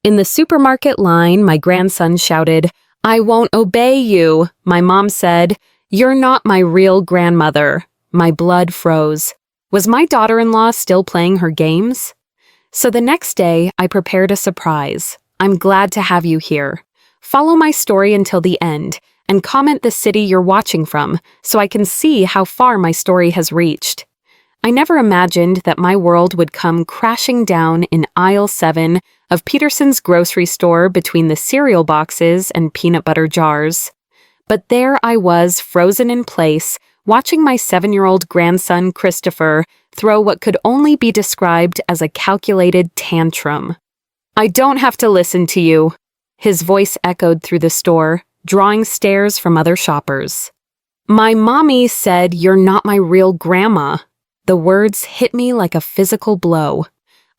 In the supermarket line, my grandson shouted, "I won't obey you." My mom said, "You're not my real grandmother." My blood froze. Was my daughter-in-law still playing her games? So the next day, I prepared a surprise. I'm glad to have you here. Follow my story until the end, and comment the city you're watching from so I can see how far my story has reached. I never imagined that my world would come crashing down in aisle 7 of Peterson's grocery store between the cereal boxes and peanut butter jars. But there I was, frozen in place, watching my 7-year-old grandson Christopher throw what could only be described as a calculated tantrum. "I don't have to listen to you," his voice echoed through the store, drawing stares from other shoppers. "My mommy said you're not my real grandma." The words hit me like a physical blow.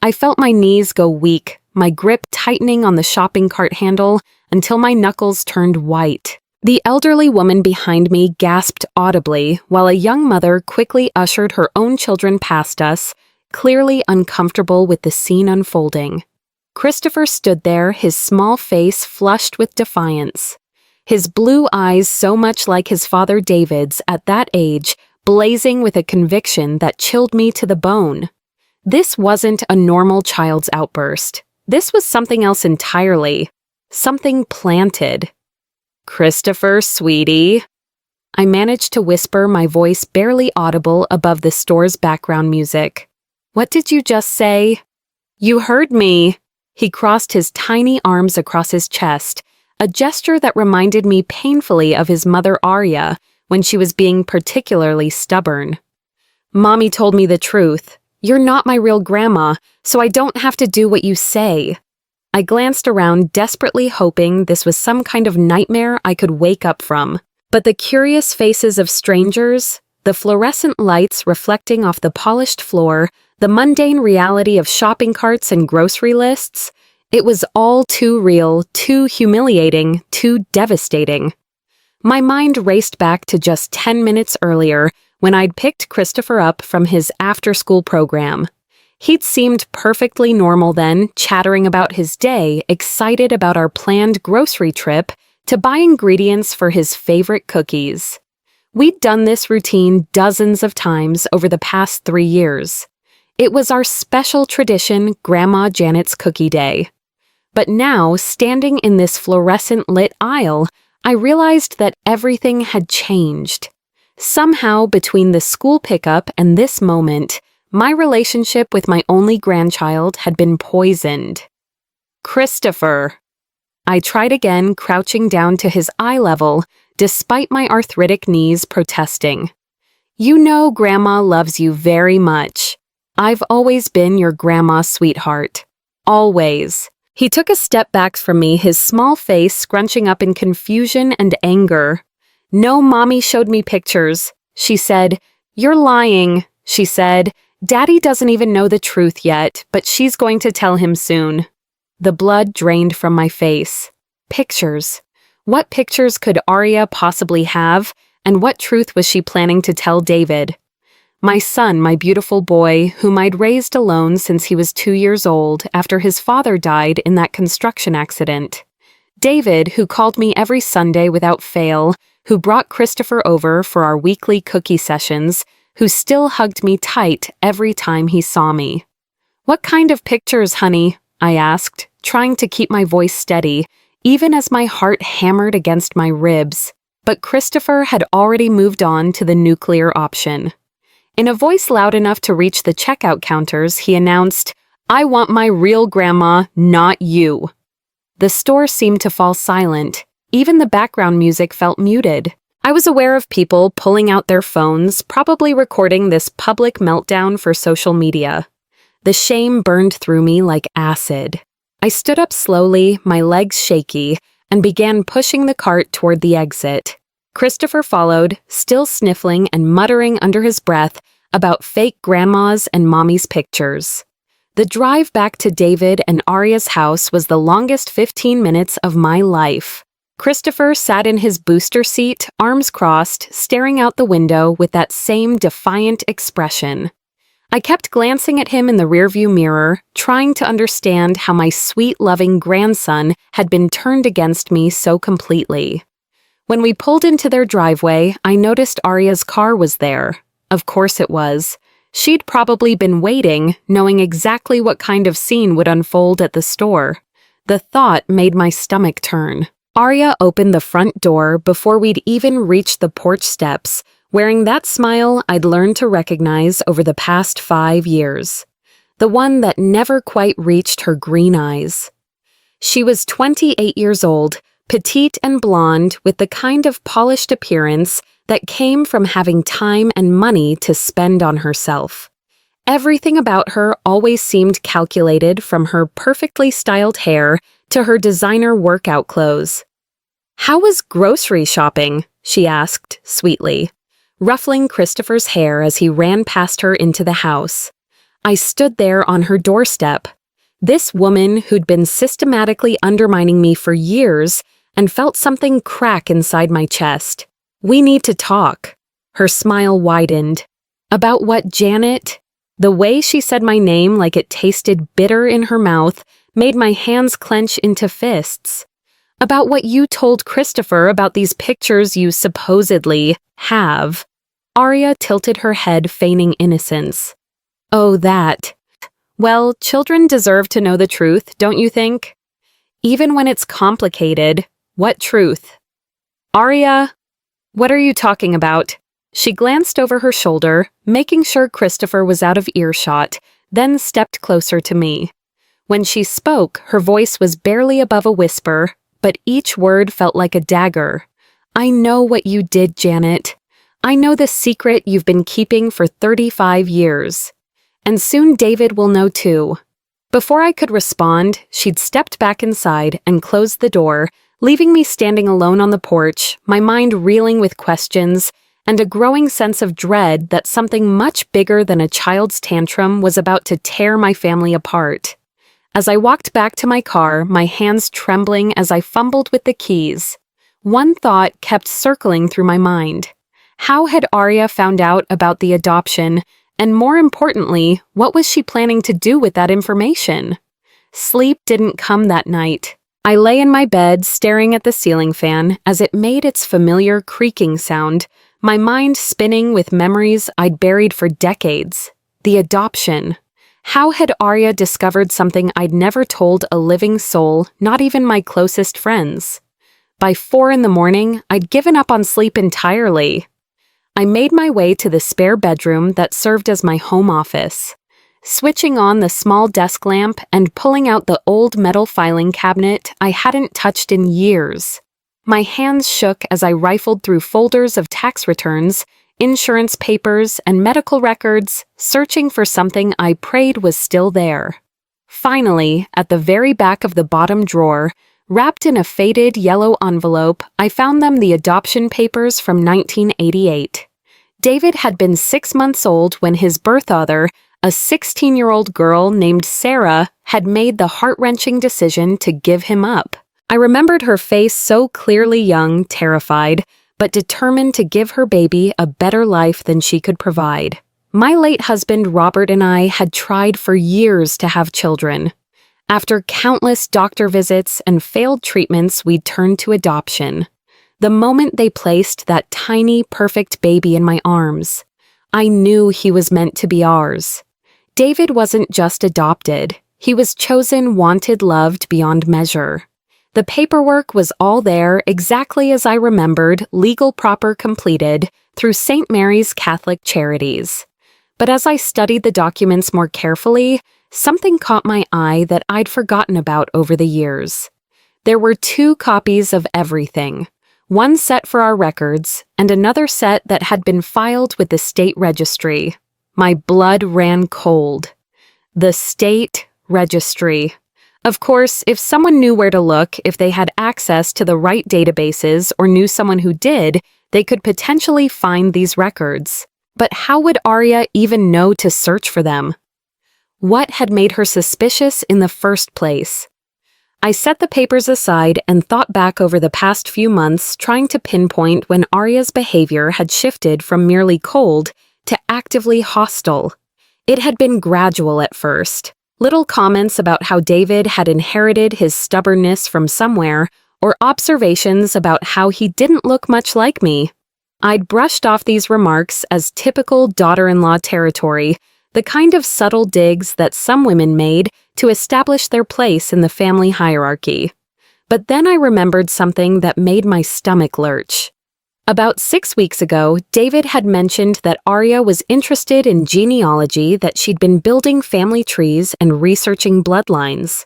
I felt my knees go weak, my grip tightening on the shopping cart handle until my knuckles turned white. The elderly woman behind me gasped audibly while a young mother quickly ushered her own children past us, clearly uncomfortable with the scene unfolding. Christopher stood there, his small face flushed with defiance. His blue eyes, so much like his father David's at that age, blazing with a conviction that chilled me to the bone. This wasn't a normal child's outburst. This was something else entirely. Something planted. "Christopher, sweetie." I managed to whisper, my voice barely audible above the store's background music. "What did you just say?" "You heard me." He crossed his tiny arms across his chest, a gesture that reminded me painfully of his mother Arya when she was being particularly stubborn. "Mommy told me the truth. You're not my real grandma, so I don't have to do what you say." I glanced around, desperately hoping this was some kind of nightmare I could wake up from. But the curious faces of strangers, the fluorescent lights reflecting off the polished floor, the mundane reality of shopping carts and grocery lists, it was all too real, too humiliating, too devastating. My mind raced back to just 10 minutes earlier when I'd picked Christopher up from his after-school program. He'd seemed perfectly normal then, chattering about his day, excited about our planned grocery trip to buy ingredients for his favorite cookies. We'd done this routine dozens of times over the past 3 years. It was our special tradition, Grandma Janet's Cookie Day. But now, standing in this fluorescent-lit aisle, I realized that everything had changed. Somehow, between the school pickup and this moment, my relationship with my only grandchild had been poisoned. "Christopher." I tried again, crouching down to his eye level, despite my arthritic knees protesting. "You know Grandma loves you very much. I've always been your grandma sweetheart. Always." He took a step back from me, his small face scrunching up in confusion and anger. "No, Mommy showed me pictures," she said. "You're lying," she said. "Daddy doesn't even know the truth yet, but she's going to tell him soon." The blood drained from my face. Pictures. What pictures could Arya possibly have, and what truth was she planning to tell David? My son, my beautiful boy, whom I'd raised alone since he was 2 years old after his father died in that construction accident. David, who called me every Sunday without fail, who brought Christopher over for our weekly cookie sessions, who still hugged me tight every time he saw me. "What kind of pictures, honey?" I asked, trying to keep my voice steady, even as my heart hammered against my ribs. But Christopher had already moved on to the nuclear option. In a voice loud enough to reach the checkout counters, he announced, "I want my real grandma, not you." The store seemed to fall silent. Even the background music felt muted. I was aware of people pulling out their phones, probably recording this public meltdown for social media. The shame burned through me like acid. I stood up slowly, my legs shaky, and began pushing the cart toward the exit. Christopher followed, still sniffling and muttering under his breath about fake grandmas and mommy's pictures. The drive back to David and Arya's house was the longest 15 minutes of my life. Christopher sat in his booster seat, arms crossed, staring out the window with that same defiant expression. I kept glancing at him in the rearview mirror, trying to understand how my sweet, loving grandson had been turned against me so completely. When we pulled into their driveway, I noticed Arya's car was there. Of course it was. She'd probably been waiting, knowing exactly what kind of scene would unfold at the store. The thought made my stomach turn. Arya opened the front door before we'd even reached the porch steps, wearing that smile I'd learned to recognize over the past 5 years. The one that never quite reached her green eyes. She was 28 years old, petite and blonde, with the kind of polished appearance that came from having time and money to spend on herself. Everything about her always seemed calculated, from her perfectly styled hair to her designer workout clothes. "How was grocery shopping?" she asked, sweetly, ruffling Christopher's hair as he ran past her into the house. I stood there on her doorstep. This woman who'd been systematically undermining me for years, and felt something crack inside my chest. "We need to talk." Her smile widened. "About what, Janet?" The way she said my name like it tasted bitter in her mouth made my hands clench into fists. "About what you told Christopher about these pictures you supposedly have." Arya tilted her head, feigning innocence. "Oh, that. Well, children deserve to know the truth, don't you think? Even when it's complicated. What truth?" "Arya, what are you talking about?" She glanced over her shoulder, making sure Christopher was out of earshot, then stepped closer to me. When she spoke, her voice was barely above a whisper, but each word felt like a dagger. "I know what you did, Janet. I know the secret you've been keeping for 35 years. And soon David will know too." Before I could respond, she'd stepped back inside and closed the door, leaving me standing alone on the porch, my mind reeling with questions and a growing sense of dread that something much bigger than a child's tantrum was about to tear my family apart. As I walked back to my car, my hands trembling as I fumbled with the keys, one thought kept circling through my mind. How had Arya found out about the adoption, and more importantly, what was she planning to do with that information? Sleep didn't come that night. I lay in my bed staring at the ceiling fan as it made its familiar creaking sound, my mind spinning with memories I'd buried for decades. The adoption. How had Arya discovered something I'd never told a living soul, not even my closest friends? By 4 a.m, I'd given up on sleep entirely. I made my way to the spare bedroom that served as my home office. Switching on the small desk lamp and pulling out the old metal filing cabinet I hadn't touched in years. My hands shook as I rifled through folders of tax returns, insurance papers, and medical records, searching for something I prayed was still there. Finally, at the very back of the bottom drawer, wrapped in a faded yellow envelope, I found them, the adoption papers from 1988. David had been 6 months old when his birth other, a 16-year-old girl named Sarah, had made the heart-wrenching decision to give him up. I remembered her face so clearly, young, terrified, but determined to give her baby a better life than she could provide. My late husband Robert and I had tried for years to have children. After countless doctor visits and failed treatments, we turned to adoption. The moment they placed that tiny, perfect baby in my arms, I knew he was meant to be ours. David wasn't just adopted. He was chosen, wanted, loved beyond measure. The paperwork was all there, exactly as I remembered, legal proper, completed, through St. Mary's Catholic Charities. But as I studied the documents more carefully, something caught my eye that I'd forgotten about over the years. There were 2 copies of everything. One set for our records, and another set that had been filed with the state registry. My blood ran cold. The state registry. Of course, if someone knew where to look, if they had access to the right databases or knew someone who did, they could potentially find these records. But how would Arya even know to search for them? What had made her suspicious in the first place? I set the papers aside and thought back over the past few months, trying to pinpoint when Arya's behavior had shifted from merely cold to actively hostile. It had been gradual at first. Little comments about how David had inherited his stubbornness from somewhere, or observations about how he didn't look much like me. I'd brushed off these remarks as typical daughter-in-law territory, the kind of subtle digs that some women made to establish their place in the family hierarchy. But then I remembered something that made my stomach lurch. About 6 weeks ago, David had mentioned that Arya was interested in genealogy, that she'd been building family trees and researching bloodlines.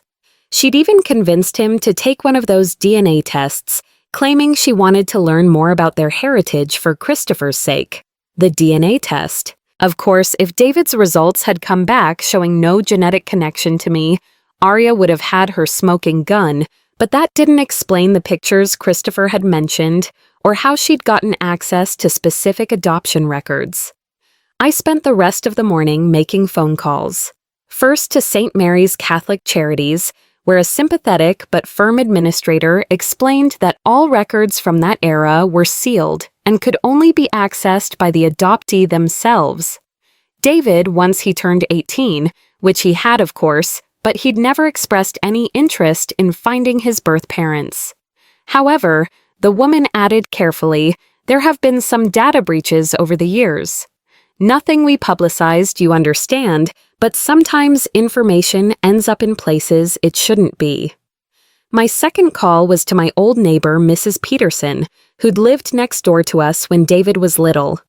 She'd even convinced him to take one of those DNA tests, claiming she wanted to learn more about their heritage for Christopher's sake. The DNA test. Of course, if David's results had come back showing no genetic connection to me, Arya would have had her smoking gun, but that didn't explain the pictures Christopher had mentioned, or how she'd gotten access to specific adoption records. I spent the rest of the morning making phone calls. First to St. Mary's Catholic Charities, where a sympathetic but firm administrator explained that all records from that era were sealed and could only be accessed by the adoptee themselves. David, once he turned 18, which he had of course, but he'd never expressed any interest in finding his birth parents. However, the woman added carefully, there have been some data breaches over the years. Nothing we publicized, you understand, but sometimes information ends up in places it shouldn't be. My second call was to my old neighbor, Mrs. Peterson, who'd lived next door to us when David was little.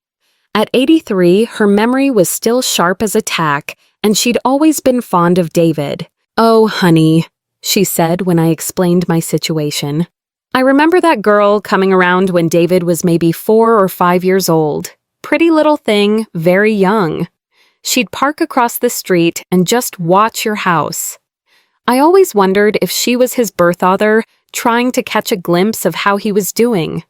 At 83, her memory was still sharp as a tack, and she'd always been fond of David. "Oh, honey," she said when I explained my situation. "I remember that girl coming around when David was maybe 4 or 5 years old. Pretty little thing, very young. She'd park across the street and just watch your house. I always wondered if she was his birth author, trying to catch a glimpse of how he was doing."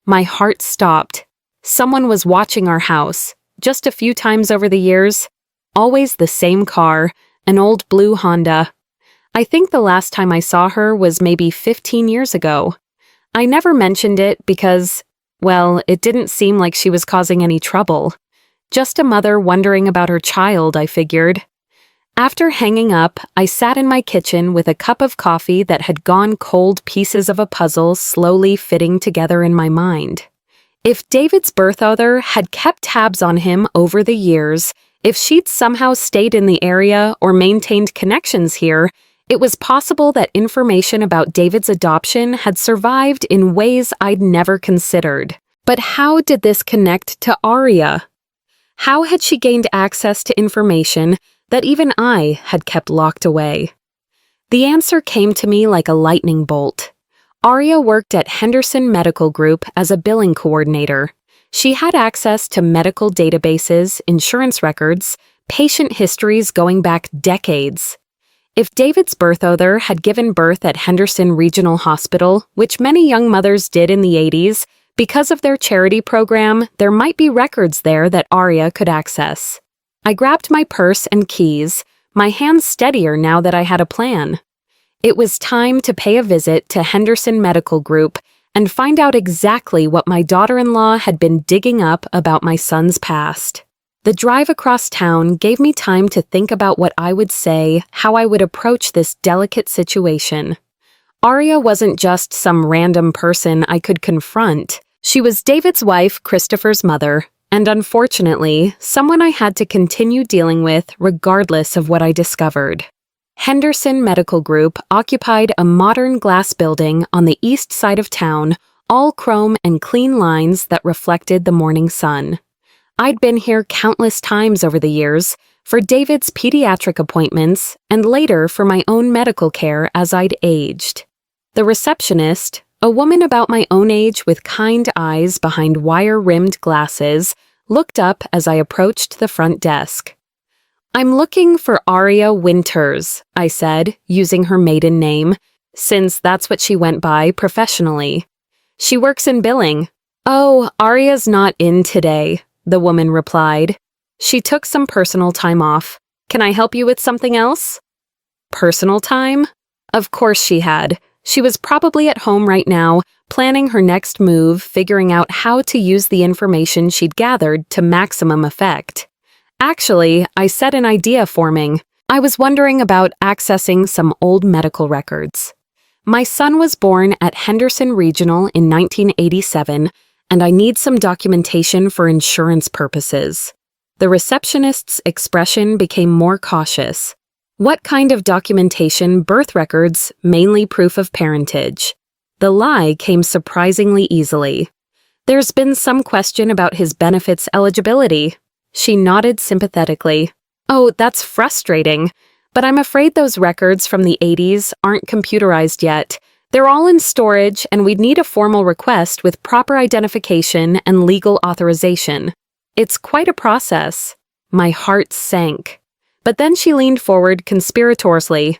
My heart stopped. Someone was watching our house, just a few times over the years. Always the same car, an old blue Honda. I think the last time I saw her was maybe 15 years ago. I never mentioned it because, well, it didn't seem like she was causing any trouble. Just a mother wondering about her child, I figured. After hanging up, I sat in my kitchen with a cup of coffee that had gone cold, pieces of a puzzle slowly fitting together in my mind. If David's birth author had kept tabs on him over the years, if she'd somehow stayed in the area or maintained connections here, it was possible that information about David's adoption had survived in ways I'd never considered. But how did this connect to Arya? How had she gained access to information that even I had kept locked away? The answer came to me like a lightning bolt. Arya worked at Henderson Medical Group as a billing coordinator. She had access to medical databases, insurance records, patient histories going back decades. If David's birth author had given birth at Henderson Regional Hospital, which many young mothers did in the 80s, because of their charity program, there might be records there that Arya could access. I grabbed my purse and keys, my hands steadier now that I had a plan. It was time to pay a visit to Henderson Medical Group and find out exactly what my daughter-in-law had been digging up about my son's past. The drive across town gave me time to think about what I would say, how I would approach this delicate situation. Arya wasn't just some random person I could confront. She was David's wife, Christopher's mother, and unfortunately, someone I had to continue dealing with regardless of what I discovered. Henderson Medical Group occupied a modern glass building on the east side of town, all chrome and clean lines that reflected the morning sun. I'd been here countless times over the years, for David's pediatric appointments, and later for my own medical care as I'd aged. The receptionist, a woman about my own age with kind eyes behind wire-rimmed glasses, looked up as I approached the front desk. "I'm looking for Arya Winters," I said, using her maiden name, since that's what she went by professionally. "She works in billing." "Oh, Arya's not in today," the woman replied. "She took some personal time off. Can I help you with something else?" Personal time? Of course she had. She was probably at home right now, planning her next move, figuring out how to use the information she'd gathered to maximum effect. Actually, I set an idea forming. I was wondering about accessing some old medical records. My son was born at Henderson Regional in 1987, and I need some documentation for insurance purposes. The receptionist's expression became more cautious. What kind of documentation? Birth records, mainly proof of parentage. The lie came surprisingly easily. There's been some question about his benefits eligibility. She nodded sympathetically. Oh, that's frustrating. But I'm afraid those records from the 80s aren't computerized yet. They're all in storage, and we'd need a formal request with proper identification and legal authorization. It's quite a process. My heart sank. But then she leaned forward conspiratorously.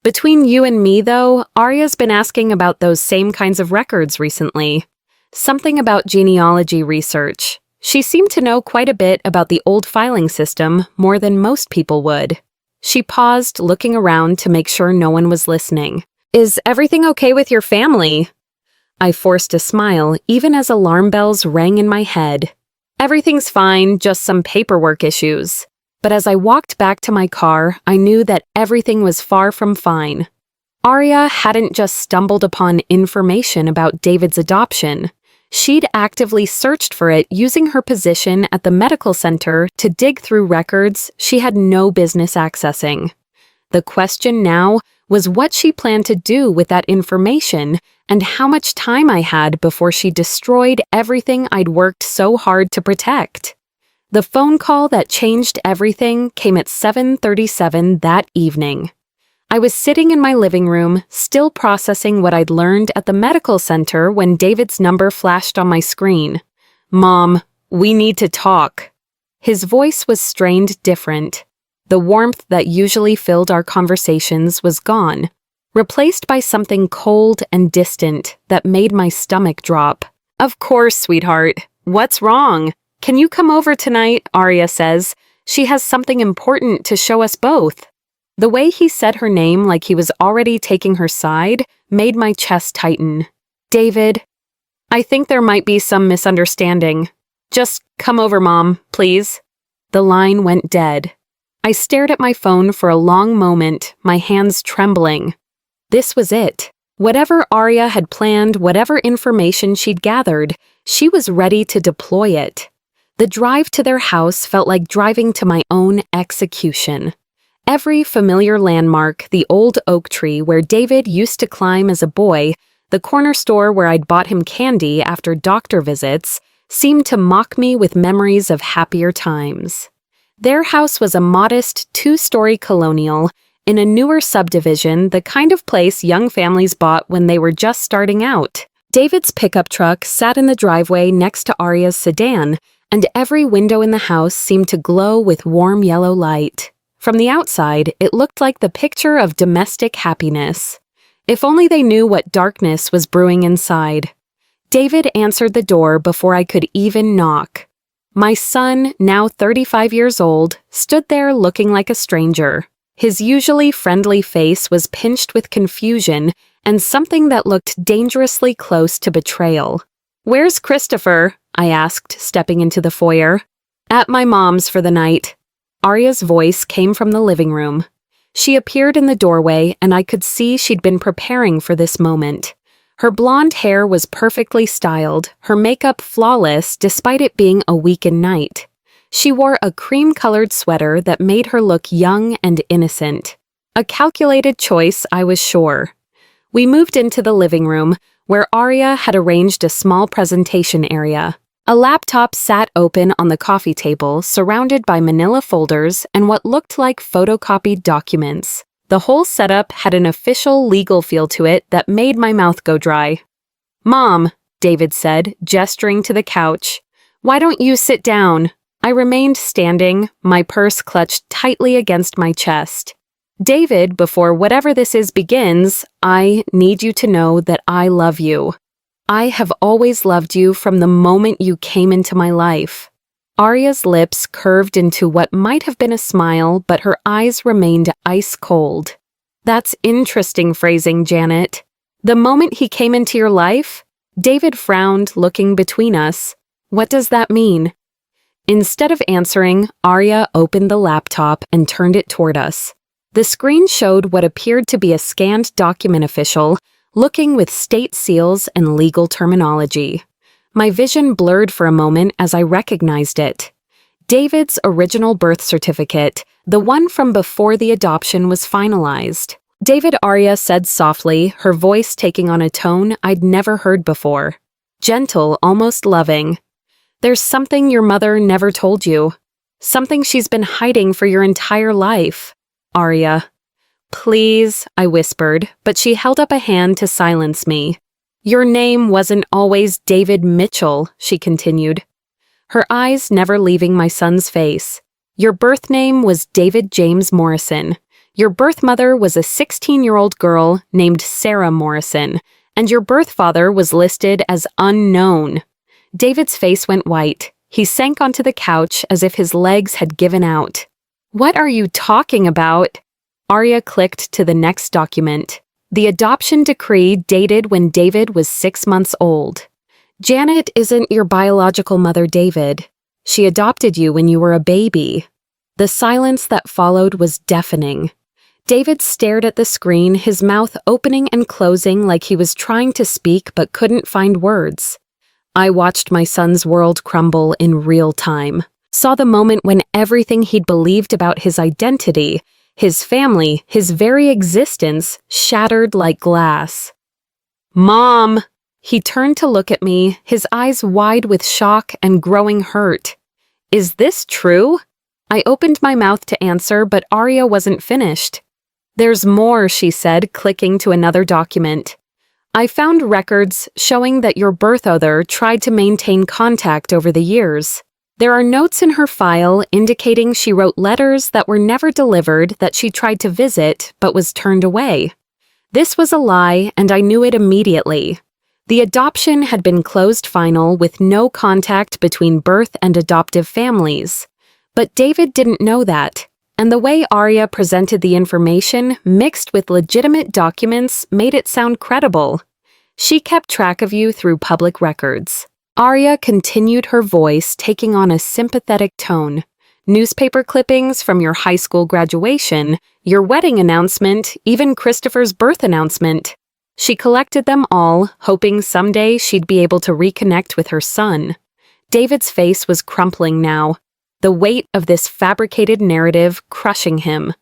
Between you and me, though, Arya's been asking about those same kinds of records recently. Something about genealogy research. She seemed to know quite a bit about the old filing system, more than most people would. She paused, looking around to make sure no one was listening. Is everything okay with your family? I forced a smile, even as alarm bells rang in my head. Everything's fine, just some paperwork issues. But as I walked back to my car, I knew that everything was far from fine. Arya hadn't just stumbled upon information about David's adoption. She'd actively searched for it using her position at the medical center to dig through records she had no business accessing. The question now was what she planned to do with that information and how much time I had before she destroyed everything I'd worked so hard to protect. The phone call that changed everything came at 7:37 that evening. I was sitting in my living room, still processing what I'd learned at the medical center when David's number flashed on my screen. Mom, we need to talk. His voice was strained different. The warmth that usually filled our conversations was gone, replaced by something cold and distant that made my stomach drop. Of course, sweetheart. What's wrong? Can you come over tonight? Arya says. She has something important to show us both. The way he said her name like he was already taking her side made my chest tighten. David, I think there might be some misunderstanding. Just come over, Mom, please. The line went dead. I stared at my phone for a long moment, my hands trembling. This was it. Whatever Arya had planned, whatever information she'd gathered, she was ready to deploy it. The drive to their house felt like driving to my own execution. Every familiar landmark, the old oak tree where David used to climb as a boy, the corner store where I'd bought him candy after doctor visits, seemed to mock me with memories of happier times. Their house was a modest two-story colonial in a newer subdivision, the kind of place young families bought when they were just starting out. David's pickup truck sat in the driveway next to Arya's sedan, and every window in the house seemed to glow with warm yellow light. From the outside, it looked like the picture of domestic happiness. If only they knew what darkness was brewing inside. David answered the door before I could even knock. My son, now 35 years old, stood there looking like a stranger. His usually friendly face was pinched with confusion and something that looked dangerously close to betrayal. "Where's Christopher?" I asked, stepping into the foyer. "At my mom's for the night." Arya's voice came from the living room. She appeared in the doorway, and I could see she'd been preparing for this moment. Her blonde hair was perfectly styled, her makeup flawless despite it being a weekend night. She wore a cream-colored sweater that made her look young and innocent. A calculated choice, I was sure. We moved into the living room, where Arya had arranged a small presentation area. A laptop sat open on the coffee table, surrounded by manila folders and what looked like photocopied documents. The whole setup had an official legal feel to it that made my mouth go dry. "Mom," David said, gesturing to the couch, "why don't you sit down?" I remained standing, my purse clutched tightly against my chest. "David, before whatever this is begins, I need you to know that I love you. I have always loved you from the moment you came into my life." Arya's lips curved into what might have been a smile, but her eyes remained ice cold. "That's interesting phrasing, Janet. The moment he came into your life?" David frowned, looking between us. "What does that mean?" Instead of answering, Arya opened the laptop and turned it toward us. The screen showed what appeared to be a scanned document official, looking with state seals and legal terminology. My vision blurred for a moment as I recognized it. David's original birth certificate, the one from before the adoption was finalized. David, Arya said softly, her voice taking on a tone I'd never heard before. Gentle, almost loving. There's something your mother never told you. Something she's been hiding for your entire life. Arya. Please, I whispered, but she held up a hand to silence me. Your name wasn't always David Mitchell, she continued, her eyes never leaving my son's face. Your birth name was David James Morrison. Your birth mother was a 16-year-old girl named Sarah Morrison, and your birth father was listed as unknown. David's face went white. He sank onto the couch as if his legs had given out. What are you talking about? Arya clicked to the next document. The adoption decree dated when David was 6 months old. Janet isn't your biological mother, David. She adopted you when you were a baby. The silence that followed was deafening. David stared at the screen, his mouth opening and closing like he was trying to speak but couldn't find words. I watched my son's world crumble in real time, saw the moment when everything he'd believed about his identity, his family, his very existence, shattered like glass. Mom! He turned to look at me, his eyes wide with shock and growing hurt. Is this true? I opened my mouth to answer, but Arya wasn't finished. There's more, she said, clicking to another document. I found records showing that your birth other tried to maintain contact over the years. There are notes in her file indicating she wrote letters that were never delivered that she tried to visit but was turned away. This was a lie, and I knew it immediately. The adoption had been closed final with no contact between birth and adoptive families. But David didn't know that, and the way Arya presented the information mixed with legitimate documents made it sound credible. She kept track of you through public records. Arya continued, her voice taking on a sympathetic tone. Newspaper clippings from your high school graduation, your wedding announcement, even Christopher's birth announcement. She collected them all, hoping someday she'd be able to reconnect with her son. David's face was crumpling now, the weight of this fabricated narrative crushing him.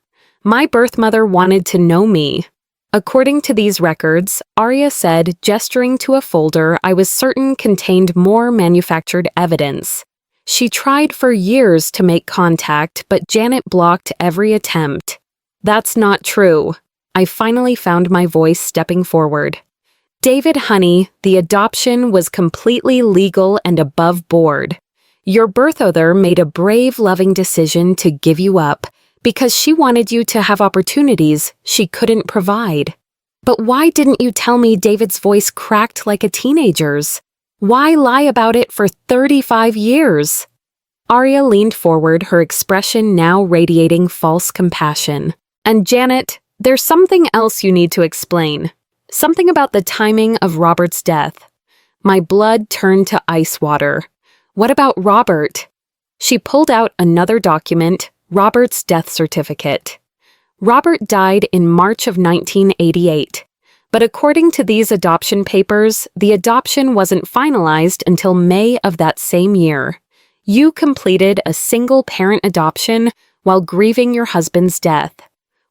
My birth mother wanted to know me. According to these records, Arya said, gesturing to a folder I was certain contained more manufactured evidence. She tried for years to make contact, but Janet blocked every attempt. That's not true. I finally found my voice stepping forward. David, honey, the adoption was completely legal and above board. Your birth other made a brave, loving decision to give you up because she wanted you to have opportunities she couldn't provide. But why didn't you tell me? David's voice cracked like a teenager's. Why lie about it for 35 years? Arya leaned forward, her expression now radiating false compassion. And Janet, there's something else you need to explain. Something about the timing of Robert's death. My blood turned to ice water. What about Robert? She pulled out another document, Robert's death certificate. Robert died in March of 1988, but according to these adoption papers, the adoption wasn't finalized until May of that same year. You completed a single-parent adoption while grieving your husband's death.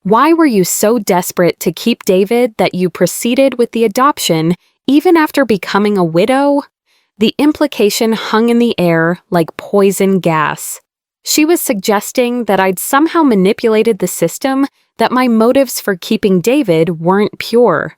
Why were you so desperate to keep David that you proceeded with the adoption even after becoming a widow? The implication hung in the air like poison gas. She was suggesting that I'd somehow manipulated the system, that my motives for keeping David weren't pure.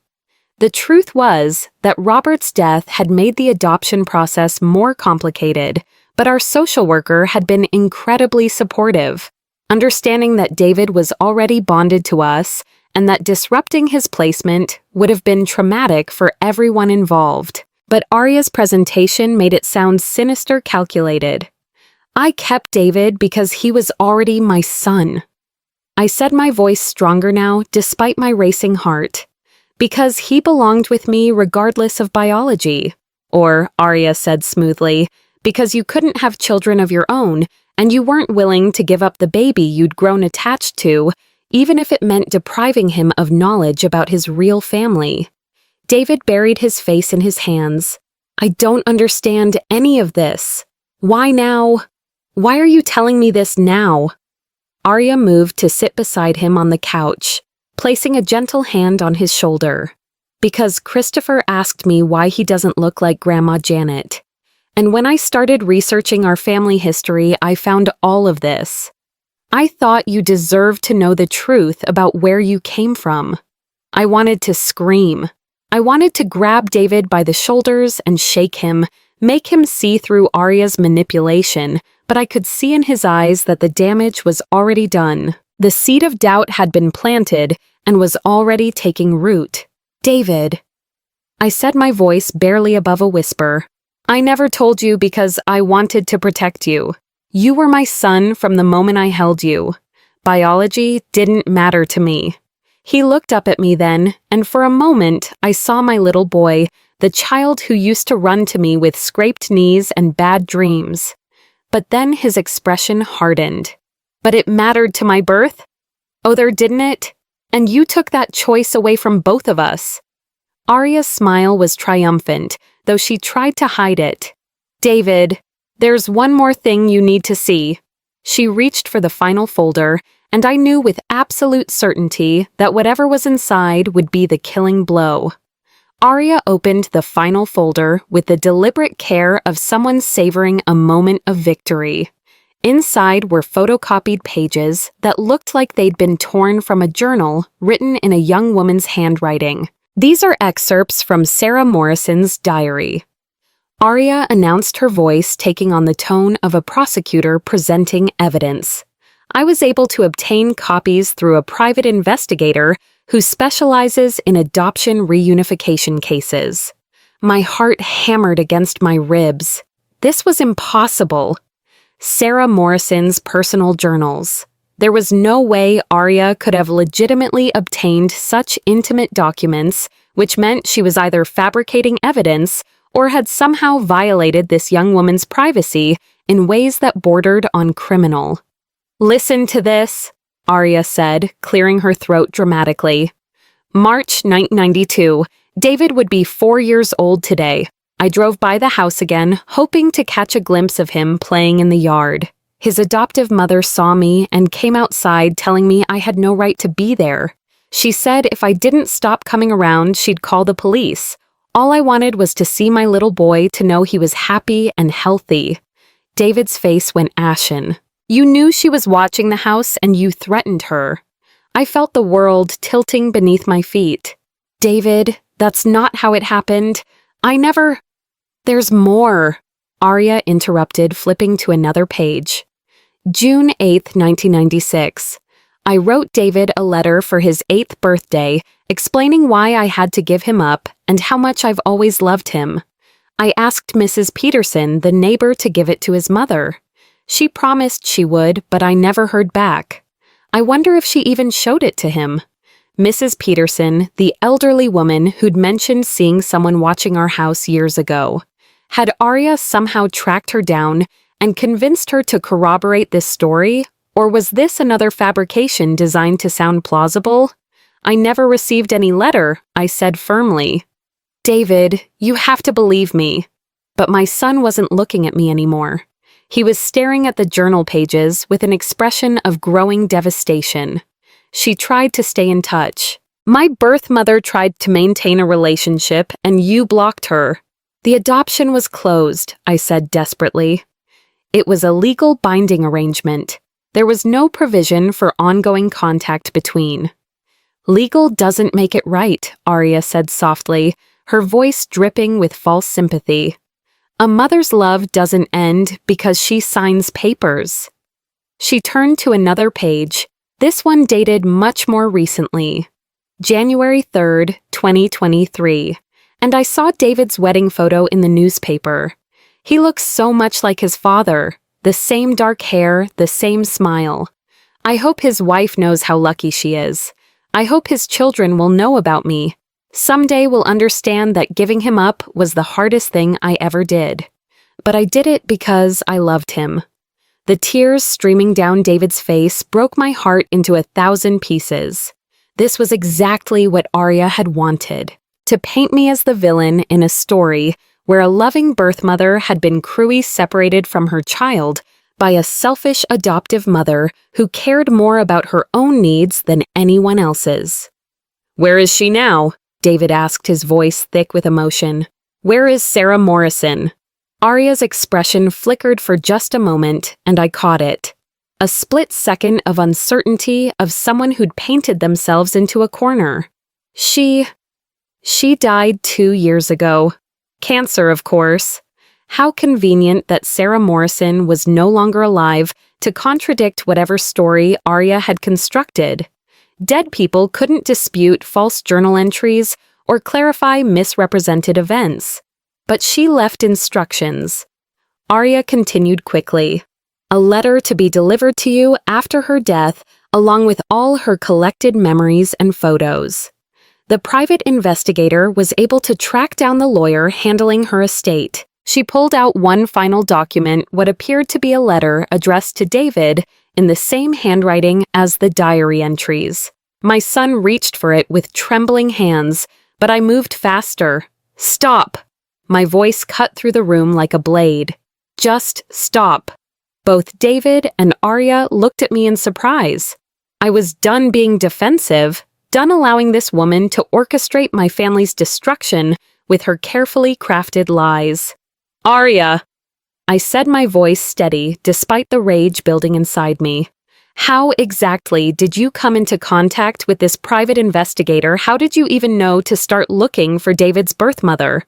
The truth was that Robert's death had made the adoption process more complicated, but our social worker had been incredibly supportive. Understanding that David was already bonded to us and that disrupting his placement would have been traumatic for everyone involved. But Arya's presentation made it sound sinister, calculated. I kept David because he was already my son. I said, my voice stronger now, despite my racing heart. Because he belonged with me regardless of biology. Or, Arya said smoothly, because you couldn't have children of your own, and you weren't willing to give up the baby you'd grown attached to, even if it meant depriving him of knowledge about his real family. David buried his face in his hands. I don't understand any of this. Why now? Why are you telling me this now? Arya moved to sit beside him on the couch, placing a gentle hand on his shoulder. Because Christopher asked me why he doesn't look like Grandma Janet. And when I started researching our family history, I found all of this. I thought you deserved to know the truth about where you came from. I wanted to scream. I wanted to grab David by the shoulders and shake him, make him see through Arya's manipulation, but I could see in his eyes that the damage was already done. The seed of doubt had been planted and was already taking root. David. I said, my voice barely above a whisper. I never told you because I wanted to protect you. You were my son from the moment I held you. Biology didn't matter to me. He looked up at me then, and for a moment I saw my little boy, the child who used to run to me with scraped knees and bad dreams. But then his expression hardened. But it mattered to my birth? Oh, there didn't it? And you took that choice away from both of us. Arya's smile was triumphant, though she tried to hide it. David, there's one more thing you need to see. She reached for the final folder, and I knew with absolute certainty that whatever was inside would be the killing blow. Arya opened the final folder with the deliberate care of someone savoring a moment of victory. Inside were photocopied pages that looked like they'd been torn from a journal written in a young woman's handwriting. These are excerpts from Sarah Morrison's diary. Arya announced, her voice taking on the tone of a prosecutor presenting evidence. I was able to obtain copies through a private investigator who specializes in adoption reunification cases. My heart hammered against my ribs. This was impossible. Sarah Morrison's personal journals. There was no way Arya could have legitimately obtained such intimate documents, which meant she was either fabricating evidence or had somehow violated this young woman's privacy in ways that bordered on criminal. Listen to this, Arya said, clearing her throat dramatically. March 1992. David would be 4 years old today. I drove by the house again, hoping to catch a glimpse of him playing in the yard. His adoptive mother saw me and came outside telling me I had no right to be there. She said if I didn't stop coming around, she'd call the police. All I wanted was to see my little boy, to know he was happy and healthy. David's face went ashen. You knew she was watching the house and you threatened her. I felt the world tilting beneath my feet. David, that's not how it happened. I never... There's more, Arya interrupted, flipping to another page. June 8, 1996. I wrote David a letter for his 8th birthday, explaining why I had to give him up and how much I've always loved him. I asked Mrs. Peterson, the neighbor, to give it to his mother. She promised she would, but I never heard back. I wonder if she even showed it to him. Mrs. Peterson, the elderly woman who'd mentioned seeing someone watching our house years ago. Had Arya somehow tracked her down and convinced her to corroborate this story, or was this another fabrication designed to sound plausible? I never received any letter, I said firmly. David, you have to believe me. But my son wasn't looking at me anymore. He was staring at the journal pages with an expression of growing devastation. She tried to stay in touch. My birth mother tried to maintain a relationship, and you blocked her. The adoption was closed, I said desperately. It was a legal binding arrangement. There was no provision for ongoing contact between. Legal doesn't make it right, Arya said softly, her voice dripping with false sympathy. A mother's love doesn't end because she signs papers. She turned to another page, this one dated much more recently. January 3rd, 2023. And I saw David's wedding photo in the newspaper. He looks so much like his father, the same dark hair, the same smile. I hope his wife knows how lucky she is. I hope his children will know about me. Someday we'll understand that giving him up was the hardest thing I ever did. but I did it because I loved him. The tears streaming down David's face broke my heart into 1,000 pieces. This was exactly what Arya had wanted, to paint me as the villain in a story where a loving birth mother had been cruelly separated from her child by a selfish adoptive mother who cared more about her own needs than anyone else's. "Where is she now?" David asked, his voice thick with emotion. "Where is Sarah Morrison?" Arya's expression flickered for just a moment, and I caught it. A split second of uncertainty of someone who'd painted themselves into a corner. She died 2 years ago. Cancer, of course. How convenient that Sarah Morrison was no longer alive to contradict whatever story Arya had constructed. Dead people couldn't dispute false journal entries or clarify misrepresented events. But she left instructions. Arya continued quickly. "A letter to be delivered to you after her death, along with all her collected memories and photos." The private investigator was able to track down the lawyer handling her estate. She pulled out one final document, what appeared to be a letter addressed to David in the same handwriting as the diary entries. My son reached for it with trembling hands, but I moved faster. "Stop!" My voice cut through the room like a blade. "Just stop." Both David and Arya looked at me in surprise. I was done being defensive, done allowing this woman to orchestrate my family's destruction with her carefully crafted lies. "Arya!" I said, my voice steady despite the rage building inside me. "How exactly did you come into contact with this private investigator? How did you even know to start looking for David's birth mother?"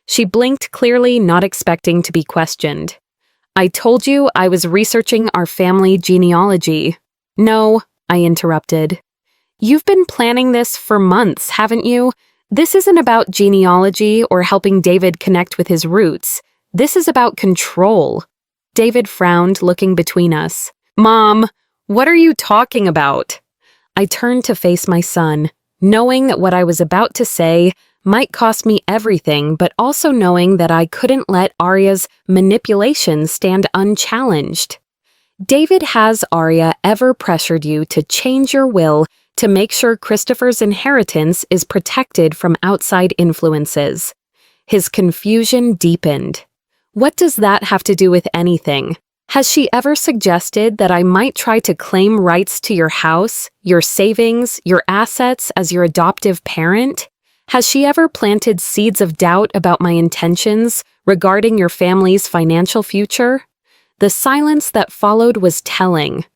She blinked, clearly not expecting to be questioned. "I told you I was researching our family genealogy." "No," I interrupted. "You've been planning this for months, haven't you? This isn't about genealogy or helping David connect with his roots. This is about control." David frowned, looking between us. "Mom, what are you talking about?" I turned to face my son, knowing that what I was about to say might cost me everything, but also knowing that I couldn't let Arya's manipulation stand unchallenged. "David, has Arya ever pressured you to change your will to make sure Christopher's inheritance is protected from outside influences?" His confusion deepened. "What does that have to do with anything? Has she ever suggested that I might try to claim rights to your house, your savings, your assets as your adoptive parent? Has she ever planted seeds of doubt about my intentions regarding your family's financial future?" The silence that followed was telling.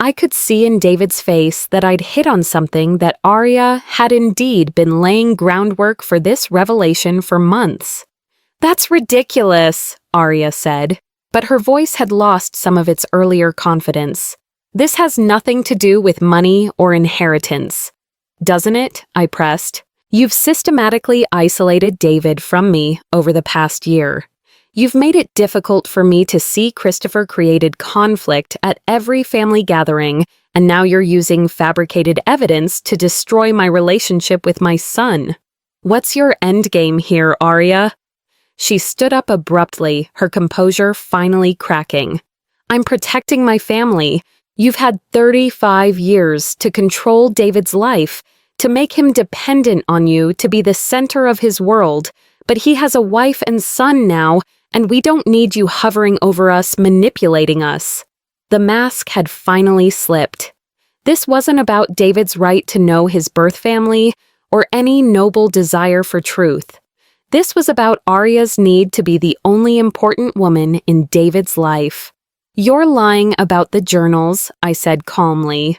I could see in David's face that I'd hit on something, that Arya had indeed been laying groundwork for this revelation for months. "That's ridiculous," Arya said, but her voice had lost some of its earlier confidence. "This has nothing to do with money or inheritance." "Doesn't it?" I pressed. "You've systematically isolated David from me over the past year. You've made it difficult for me to see Christopher-created conflict at every family gathering, and now you're using fabricated evidence to destroy my relationship with my son. What's your endgame here, Arya?" She stood up abruptly, her composure finally cracking. "I'm protecting my family. You've had 35 years to control David's life, to make him dependent on you to be the center of his world, but he has a wife and son now, and we don't need you hovering over us, manipulating us." The mask had finally slipped. This wasn't about David's right to know his birth family or any noble desire for truth. This was about Arya's need to be the only important woman in David's life. "You're lying about the journals," I said calmly.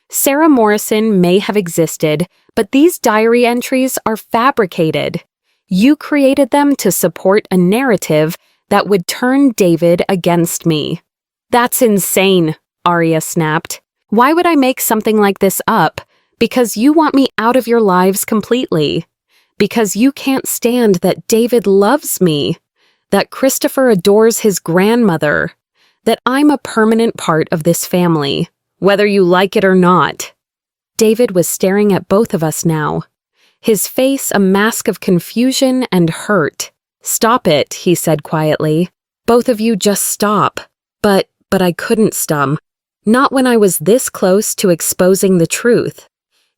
"Sarah Morrison may have existed, but these diary entries are fabricated. You created them to support a narrative that would turn David against me." "That's insane," Arya snapped. "Why would I make something like this up? Because you want me out of your lives completely. Because you can't stand that David loves me, that Christopher adores his grandmother, that I'm a permanent part of this family, whether you like it or not." David was staring at both of us now, his face a mask of confusion and hurt. "Stop it," he said quietly. Both of you just stop. But I couldn't stum. Not when I was this close to exposing the truth.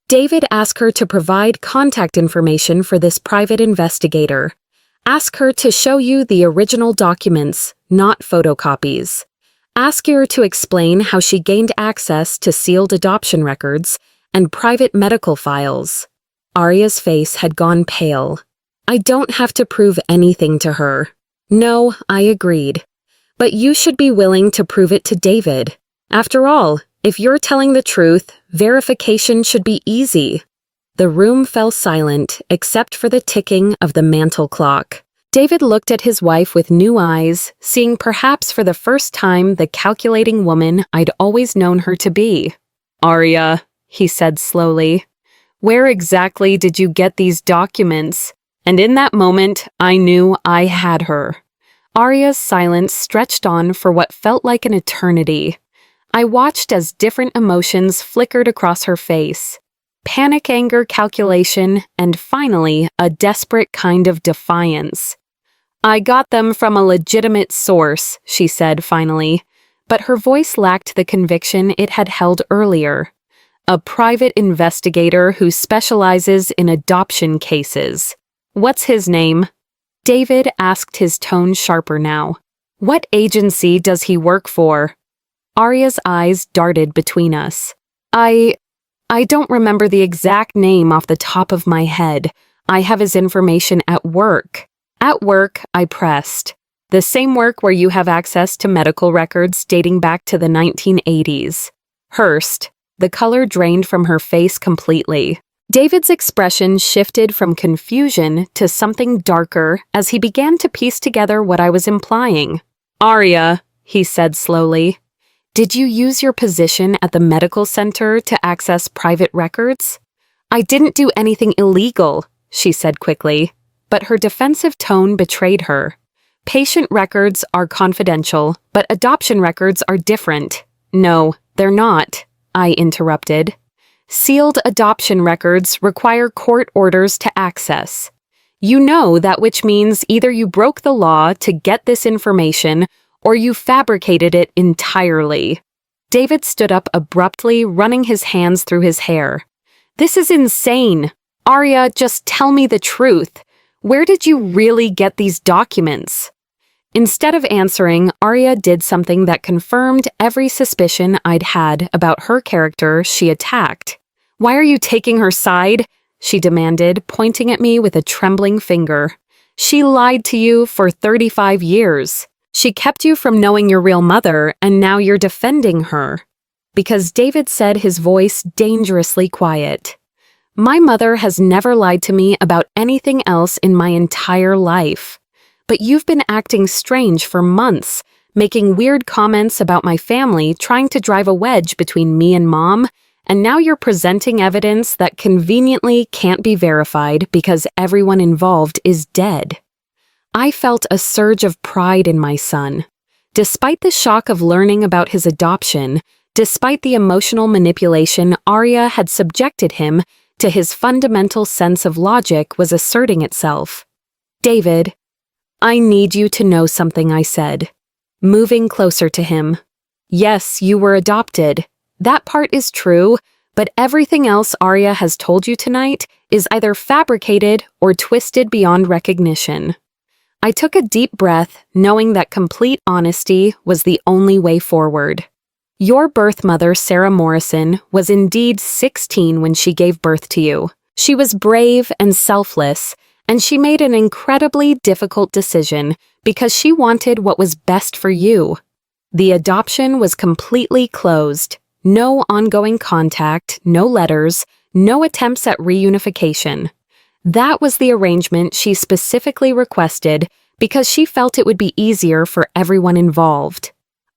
David asked her to provide contact information for this private investigator. Ask her to show you the original documents, not photocopies. Ask her to explain how she gained access to sealed adoption records and private medical files. Arya's face had gone pale. I don't have to prove anything to her. No, I agreed. But you should be willing to prove it to David. After all, if you're telling the truth, verification should be easy. The room fell silent except for the ticking of the mantel clock. David looked at his wife with new eyes, seeing perhaps for the first time the calculating woman I'd always known her to be. "Arya," he said slowly, "where exactly did you get these documents?" And in that moment, I knew I had her. Arya's silence stretched on for what felt like an eternity. I watched as different emotions flickered across her face. Panic, anger, calculation, and finally, a desperate kind of defiance. "I got them from a legitimate source," she said finally, but her voice lacked the conviction it had held earlier. "A private investigator who specializes in adoption cases. What's his name?" David asked, his tone sharper now. "What agency does he work for?" Arya's eyes darted between us. I don't remember the exact name off the top of my head. I have his information at work." "At work," I pressed. "The same work where you have access to medical records dating back to the 1980s. Hearst." The color drained from her face completely. David's expression shifted from confusion to something darker as he began to piece together what I was implying. "Arya," he said slowly, "did you use your position at the medical center to access private records?" "I didn't do anything illegal," she said quickly, but her defensive tone betrayed her. "Patient records are confidential, but adoption records are different." "No, they're not," I interrupted. "Sealed adoption records require court orders to access. You know that, which means either you broke the law to get this information or you fabricated it entirely." David stood up abruptly, running his hands through his hair. "This is insane. Arya, just tell me the truth. Where did you really get these documents?" Instead of answering, Arya did something that confirmed every suspicion I'd had about her character she attacked. "Why are you taking her side?" she demanded, pointing at me with a trembling finger. "She lied to you for 35 years. She kept you from knowing your real mother, and now you're defending her." Because David said, his voice dangerously quiet. "My mother has never lied to me about anything else in my entire life. But you've been acting strange for months, making weird comments about my family, trying to drive a wedge between me and Mom, and now you're presenting evidence that conveniently can't be verified because everyone involved is dead." I felt a surge of pride in my son. Despite the shock of learning about his adoption, despite the emotional manipulation Arya had subjected him to, his fundamental sense of logic was asserting itself. "David, I need you to know something," I said, moving closer to him. "Yes, you were adopted. That part is true, but everything else Arya has told you tonight is either fabricated or twisted beyond recognition." I took a deep breath, knowing that complete honesty was the only way forward. "Your birth mother, Sarah Morrison, was indeed 16 when she gave birth to you. She was brave and selfless, and she made an incredibly difficult decision because she wanted what was best for you. The adoption was completely closed. No ongoing contact, no letters, no attempts at reunification. That was the arrangement she specifically requested because she felt it would be easier for everyone involved."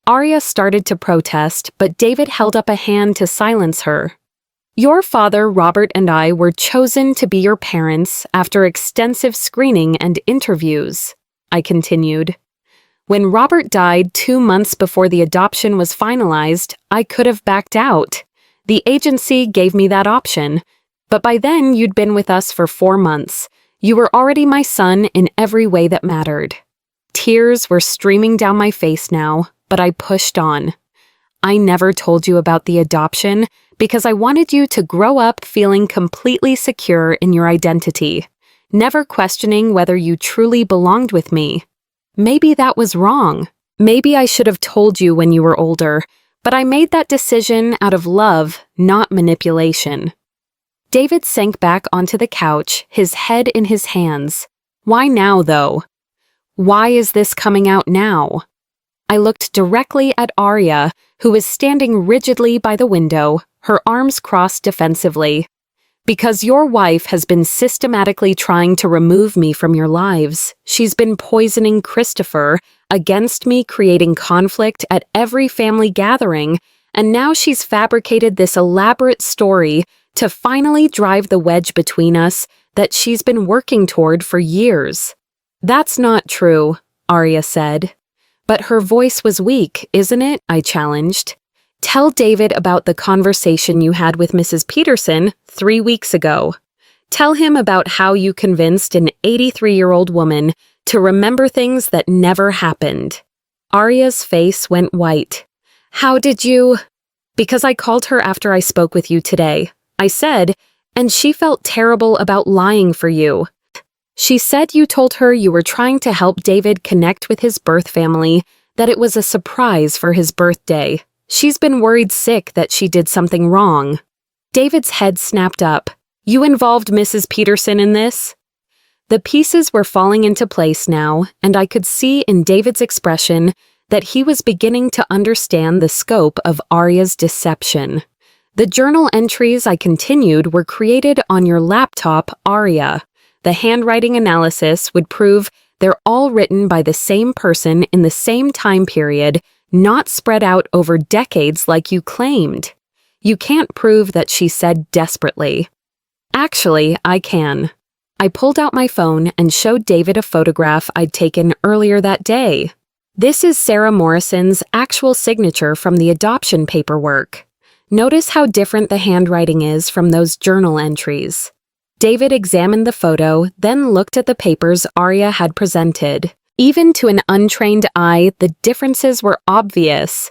Arya started to protest, but David held up a hand to silence her. "Your father, Robert, and I were chosen to be your parents after extensive screening and interviews," I continued. "When Robert died 2 months before the adoption was finalized, I could have backed out. The agency gave me that option. But by then, you'd been with us for 4 months. You were already my son in every way that mattered." Tears were streaming down my face now, but I pushed on. I never told you about the adoption because I wanted you to grow up feeling completely secure in your identity, never questioning whether you truly belonged with me. Maybe that was wrong. Maybe I should have told you when you were older, but I made that decision out of love, not manipulation. David sank back onto the couch, his head in his hands. Why now, though? Why is this coming out now? I looked directly at Arya, who was standing rigidly by the window, her arms crossed defensively. Because your wife has been systematically trying to remove me from your lives. She's been poisoning Christopher, against me creating conflict at every family gathering, and now she's fabricated this elaborate story to finally drive the wedge between us that she's been working toward for years. That's not true, Arya said. But her voice was weak, isn't it? I challenged. Tell David about the conversation you had with Mrs. Peterson 3 weeks ago. Tell him about how you convinced an 83-year-old woman to remember things that never happened. Arya's face went white. How did you? Because I called her after I spoke with you today. I said, and she felt terrible about lying for you. She said you told her you were trying to help David connect with his birth family, that it was a surprise for his birthday. She's been worried sick that she did something wrong. David's head snapped up. You involved Mrs. Peterson in this? The pieces were falling into place now, and I could see in David's expression that he was beginning to understand the scope of Arya's deception. The journal entries I continued were created on your laptop, Arya. The handwriting analysis would prove they're all written by the same person in the same time period, not spread out over decades like you claimed. You can't prove that she said desperately. Actually, I can. I pulled out my phone and showed David a photograph I'd taken earlier that day. This is Sarah Morrison's actual signature from the adoption paperwork. Notice how different the handwriting is from those journal entries. David examined the photo, then looked at the papers Arya had presented. Even to an untrained eye, the differences were obvious.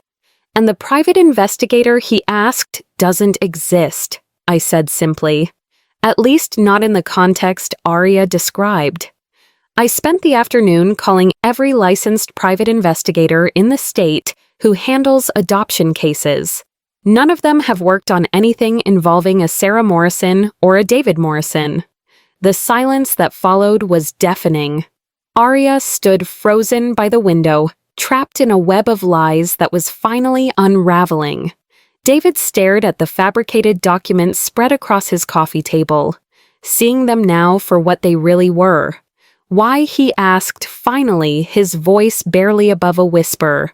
And the private investigator he asked doesn't exist, I said simply. At least not in the context Arya described. I spent the afternoon calling every licensed private investigator in the state who handles adoption cases. None of them have worked on anything involving a Sarah Morrison or a David Morrison. The silence that followed was deafening. Arya stood frozen by the window, trapped in a web of lies that was finally unraveling. David stared at the fabricated documents spread across his coffee table, seeing them now for what they really were. Why, he asked, finally, his voice barely above a whisper.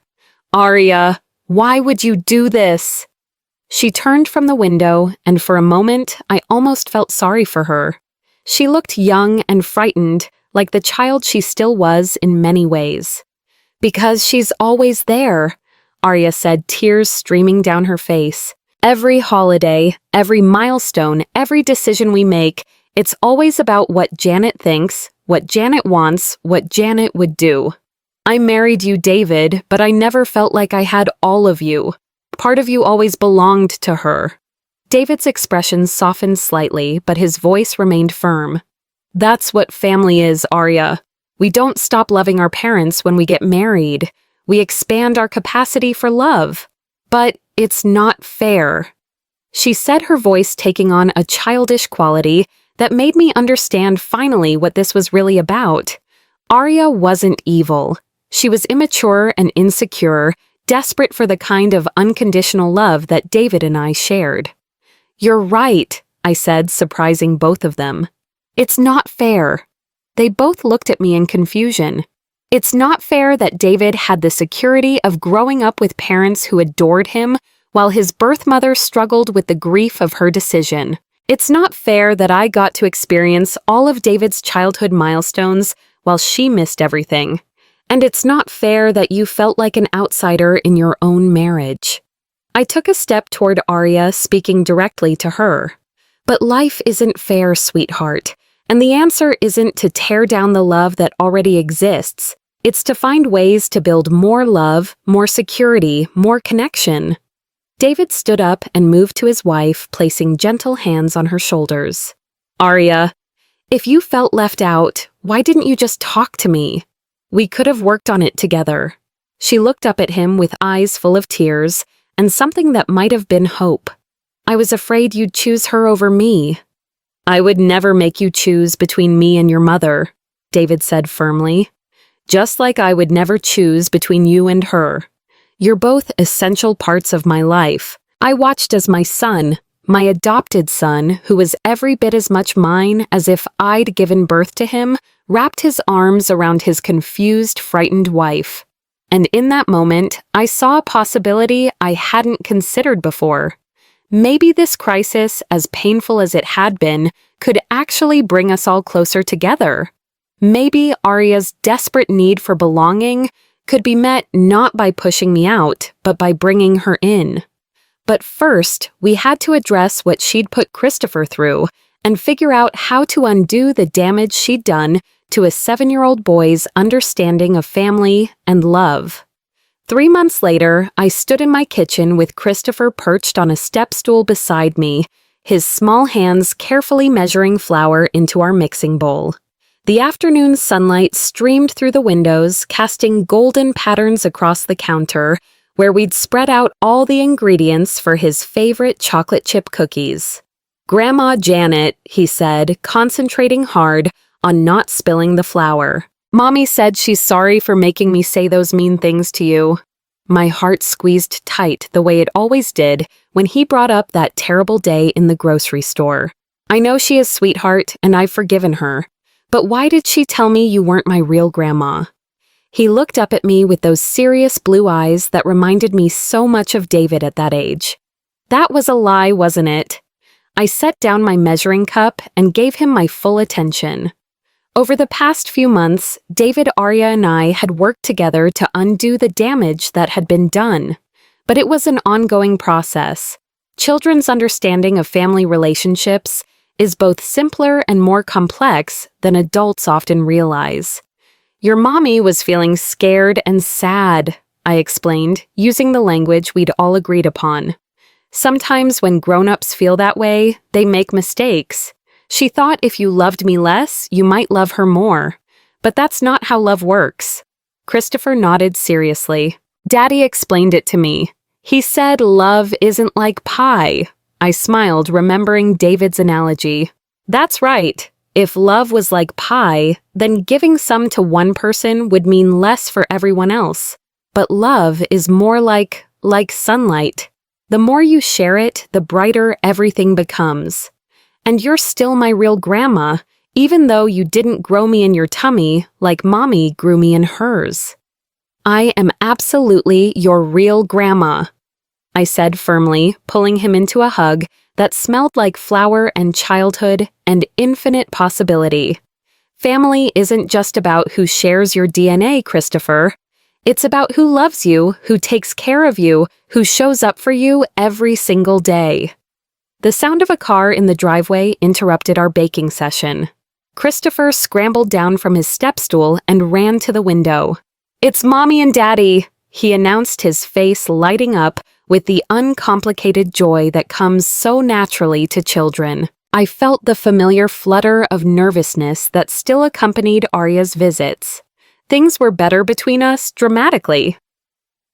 Arya, why would you do this? She turned from the window, and for a moment, I almost felt sorry for her. She looked young and frightened, like the child she still was in many ways. Because she's always there, Arya said, tears streaming down her face. Every holiday, every milestone, every decision we make, it's always about what Janet thinks, what Janet wants, what Janet would do. I married you, David, but I never felt like I had all of you. Part of you always belonged to her. David's expression softened slightly, but his voice remained firm. That's what family is, Arya. We don't stop loving our parents when we get married. We expand our capacity for love. But it's not fair. She said, her voice taking on a childish quality that made me understand finally what this was really about. Arya wasn't evil. She was immature and insecure, desperate for the kind of unconditional love that David and I shared. You're right, I said, surprising both of them. It's not fair. They both looked at me in confusion. It's not fair that David had the security of growing up with parents who adored him, while his birth mother struggled with the grief of her decision. It's not fair that I got to experience all of David's childhood milestones while she missed everything. And it's not fair that you felt like an outsider in your own marriage. I took a step toward Arya, speaking directly to her. But life isn't fair, sweetheart, and the answer isn't to tear down the love that already exists. It's to find ways to build more love, more security, more connection. David stood up and moved to his wife, placing gentle hands on her shoulders. Arya, if you felt left out, why didn't you just talk to me? We could have worked on it together. She looked up at him with eyes full of tears and something that might have been hope. I was afraid you'd choose her over me. I would never make you choose between me and your mother, David said firmly. Just like I would never choose between you and her. You're both essential parts of my life. I watched as my son, my adopted son, who was every bit as much mine as if I'd given birth to him, wrapped his arms around his confused, frightened wife. And in that moment, I saw a possibility I hadn't considered before. Maybe this crisis, as painful as it had been, could actually bring us all closer together. Maybe Arya's desperate need for belonging could be met not by pushing me out, but by bringing her in. But first, we had to address what she'd put Christopher through and figure out how to undo the damage she'd done to a 7-year-old boy's understanding of family and love. 3 months later, I stood in my kitchen with Christopher perched on a step stool beside me, his small hands carefully measuring flour into our mixing bowl. The afternoon sunlight streamed through the windows, casting golden patterns across the counter, where we'd spread out all the ingredients for his favorite chocolate chip cookies. Grandma Janet, he said, concentrating hard on not spilling the flour. Mommy said she's sorry for making me say those mean things to you. My heart squeezed tight the way it always did when he brought up that terrible day in the grocery store. I know she is sweetheart, and I've forgiven her. But why did she tell me you weren't my real grandma? He looked up at me with those serious blue eyes that reminded me so much of David at that age. That was a lie, wasn't it? I set down my measuring cup and gave him my full attention. Over the past few months, David, Arya, and I had worked together to undo the damage that had been done. But it was an ongoing process. Children's understanding of family relationships is both simpler and more complex than adults often realize. Your mommy was feeling scared and sad, I explained, using the language we'd all agreed upon. Sometimes when grown-ups feel that way, they make mistakes. She thought if you loved me less, you might love her more. But that's not how love works. Christopher nodded seriously. Daddy explained it to me. He said love isn't like pie. I smiled, remembering David's analogy. That's right. If love was like pie, then giving some to one person would mean less for everyone else. But love is more like sunlight. The more you share it, the brighter everything becomes. And you're still my real grandma, even though you didn't grow me in your tummy like Mommy grew me in hers. I am absolutely your real grandma, I said firmly, pulling him into a hug that smelled like flour and childhood and infinite possibility. Family isn't just about who shares your DNA, Christopher. It's about who loves you, who takes care of you, who shows up for you every single day. The sound of a car in the driveway interrupted our baking session. Christopher scrambled down from his step stool and ran to the window. It's Mommy and Daddy, he announced, his face lighting up with the uncomplicated joy that comes so naturally to children. I felt the familiar flutter of nervousness that still accompanied Arya's visits. Things were better between us dramatically.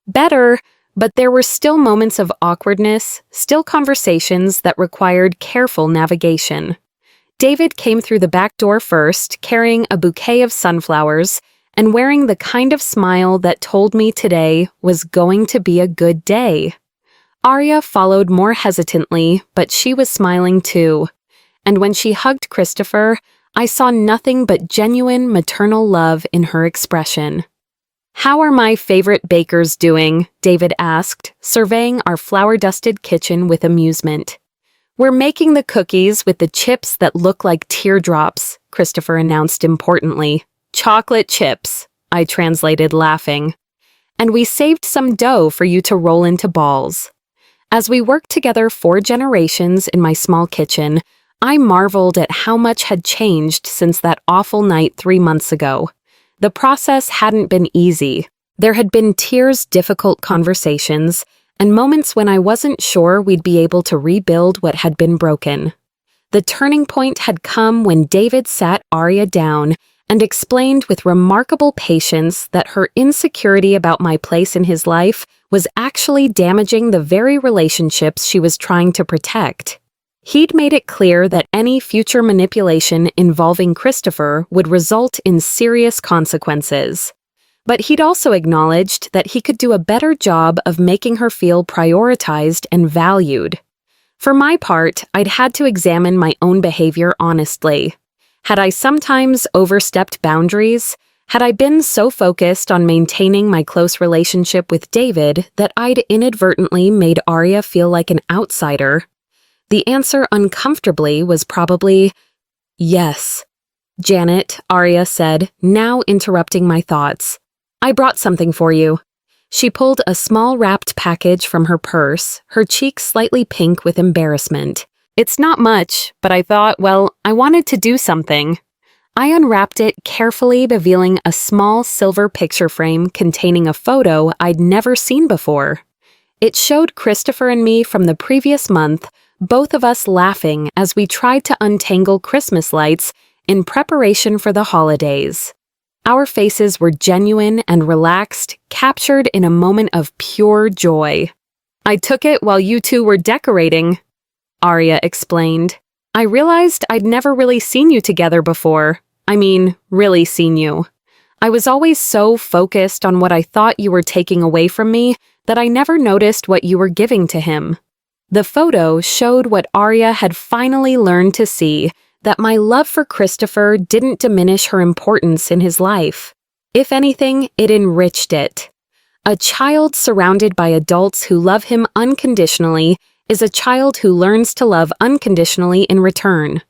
Better, but there were still moments of awkwardness, still conversations that required careful navigation. David came through the back door first, carrying a bouquet of sunflowers and wearing the kind of smile that told me today was going to be a good day. Arya followed more hesitantly, but she was smiling too. And when she hugged Christopher, I saw nothing but genuine maternal love in her expression. How are my favorite bakers doing? David asked, surveying our flour-dusted kitchen with amusement. We're making the cookies with the chips that look like teardrops, Christopher announced importantly. Chocolate chips, I translated, laughing. And we saved some dough for you to roll into balls. As we worked together 4 generations in my small kitchen, I marveled at how much had changed since that awful night 3 months ago. The process hadn't been easy. There had been tears, difficult conversations, and moments when I wasn't sure we'd be able to rebuild what had been broken. The turning point had come when David sat Arya down and explained with remarkable patience that her insecurity about my place in his life was actually damaging the very relationships she was trying to protect. He'd made it clear that any future manipulation involving Christopher would result in serious consequences. But he'd also acknowledged that he could do a better job of making her feel prioritized and valued. For my part, I'd had to examine my own behavior honestly. Had I sometimes overstepped boundaries? Had I been so focused on maintaining my close relationship with David that I'd inadvertently made Arya feel like an outsider? The answer uncomfortably was probably yes. Janet, Arya said, now interrupting my thoughts. I brought something for you. She pulled a small wrapped package from her purse, her cheeks slightly pink with embarrassment. It's not much, but I thought, well, I wanted to do something. I unwrapped it, carefully revealing a small silver picture frame containing a photo I'd never seen before. It showed Christopher and me from the previous month, both of us laughing as we tried to untangle Christmas lights in preparation for the holidays. Our faces were genuine and relaxed, captured in a moment of pure joy. I took it while you two were decorating, Arya explained. I realized I'd never really seen you together before. I mean, really seen you. I was always so focused on what I thought you were taking away from me that I never noticed what you were giving to him. The photo showed what Arya had finally learned to see, that my love for Christopher didn't diminish her importance in his life. If anything, it enriched it. A child surrounded by adults who love him unconditionally is a child who learns to love unconditionally in return.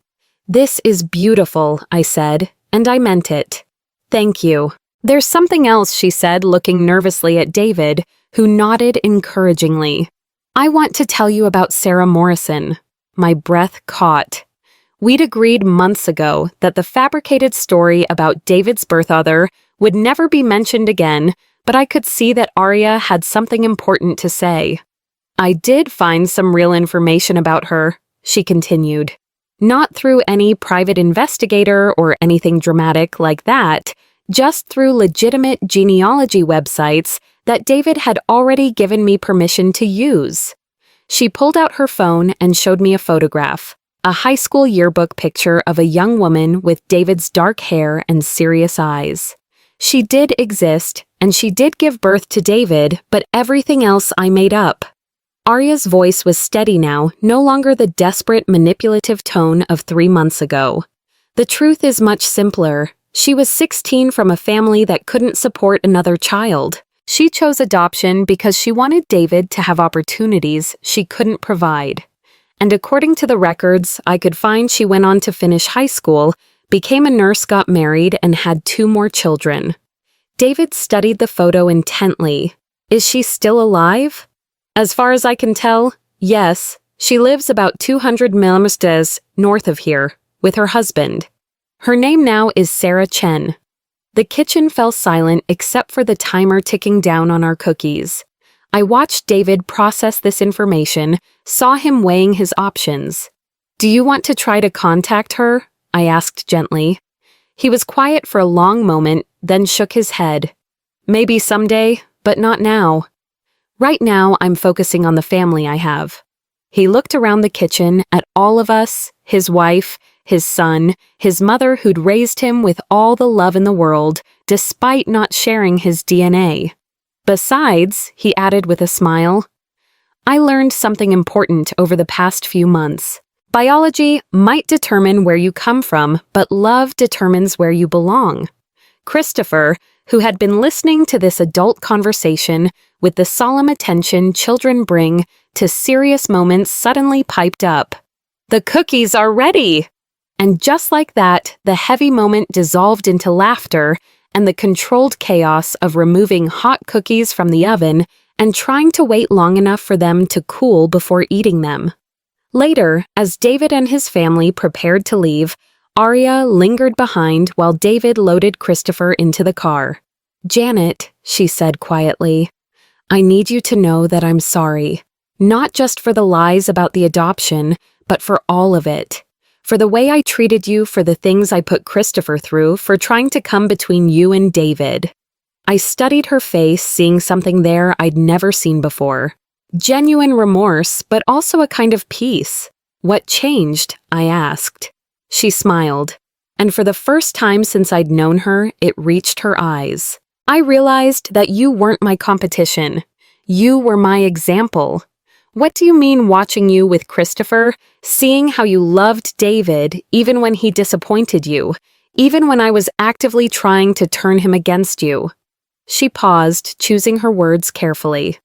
This is beautiful, I said, and I meant it. Thank you. There's something else, she said, looking nervously at David, who nodded encouragingly. I want to tell you about Sarah Morrison. My breath caught. We'd agreed months ago that the fabricated story about David's birth other would never be mentioned again, but I could see that Arya had something important to say. I did find some real information about her, she continued. Not through any private investigator or anything dramatic like that, just through legitimate genealogy websites that David had already given me permission to use. She pulled out her phone and showed me a photograph, a high school yearbook picture of a young woman with David's dark hair and serious eyes. She did exist, and she did give birth to David, but everything else I made up. Arya's voice was steady now, no longer the desperate, manipulative tone of 3 months ago. The truth is much simpler. She was 16 from a family that couldn't support another child. She chose adoption because she wanted David to have opportunities she couldn't provide. And according to the records I could find, she went on to finish high school, became a nurse, got married, and had 2 more children. David studied the photo intently. Is she still alive? As far as I can tell, yes. She lives about 200 kilometers north of here, with her husband. Her name now is Sarah Chen. The kitchen fell silent except for the timer ticking down on our cookies. I watched David process this information, saw him weighing his options. Do you want to try to contact her? I asked gently. He was quiet for a long moment, then shook his head. Maybe someday, but not now. Right now, I'm focusing on the family I have. He looked around the kitchen at all of us, his wife, his son, his mother who'd raised him with all the love in the world, despite not sharing his DNA. Besides, he added with a smile, I learned something important over the past few months. Biology might determine where you come from, but love determines where you belong. Christopher, who had been listening to this adult conversation with the solemn attention children bring to serious moments, suddenly piped up. The cookies are ready! And just like that, the heavy moment dissolved into laughter and the controlled chaos of removing hot cookies from the oven and trying to wait long enough for them to cool before eating them. Later, as David and his family prepared to leave, Arya lingered behind while David loaded Christopher into the car. "Janet," she said quietly, "I need you to know that I'm sorry. Not just for the lies about the adoption, but for all of it. For the way I treated you, for the things I put Christopher through, for trying to come between you and David." I studied her face, seeing something there I'd never seen before. Genuine remorse, but also a kind of peace. "What changed?" I asked. She smiled, and for the first time since I'd known her, it reached her eyes. "I realized that you weren't my competition. You were my example. What do you mean watching you with Christopher, seeing how you loved David even when he disappointed you, even when I was actively trying to turn him against you?" She paused, choosing her words carefully.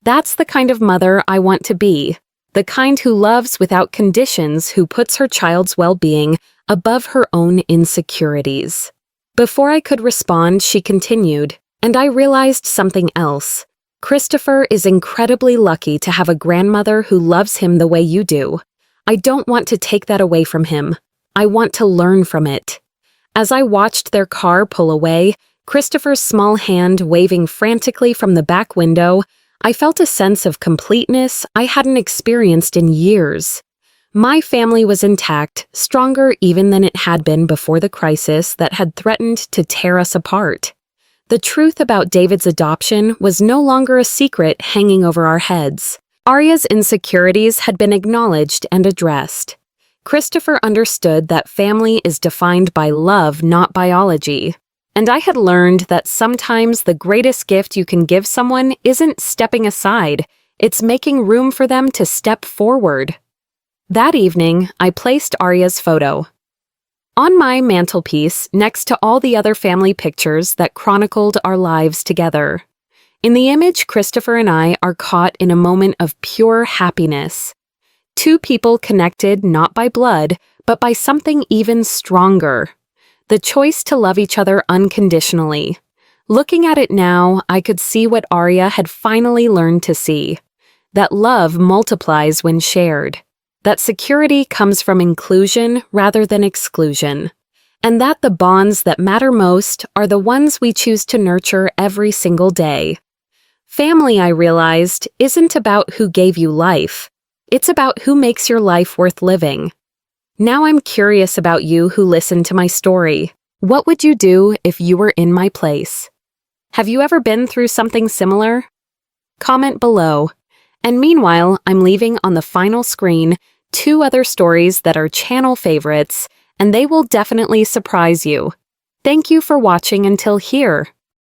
"That's the kind of mother I want to be. The kind who loves without conditions, who puts her child's well-being above her own insecurities." Before I could respond, she continued, "And I realized something else. Christopher is incredibly lucky to have a grandmother who loves him the way you do. I don't want to take that away from him. I want to learn from it." As I watched their car pull away, Christopher's small hand waving frantically from the back window, I felt a sense of completeness I hadn't experienced in years. My family was intact, stronger even than it had been before the crisis that had threatened to tear us apart. The truth about David's adoption was no longer a secret hanging over our heads. Arya's insecurities had been acknowledged and addressed. Christopher understood that family is defined by love, not biology. And I had learned that sometimes the greatest gift you can give someone isn't stepping aside, it's making room for them to step forward. That evening, I placed Arya's photo on my mantelpiece next to all the other family pictures that chronicled our lives together. In the image, Christopher and I are caught in a moment of pure happiness. Two people connected not by blood, but by something even stronger. The choice to love each other unconditionally. Looking at it now, I could see what Arya had finally learned to see. That love multiplies when shared. That security comes from inclusion rather than exclusion. And that the bonds that matter most are the ones we choose to nurture every single day. Family, I realized, isn't about who gave you life. It's about who makes your life worth living. Now I'm curious about you who listened to my story. What would you do if you were in my place? Have you ever been through something similar? Comment below. And meanwhile, I'm leaving on the final screen 2 other stories that are channel favorites, and they will definitely surprise you. Thank you for watching until here.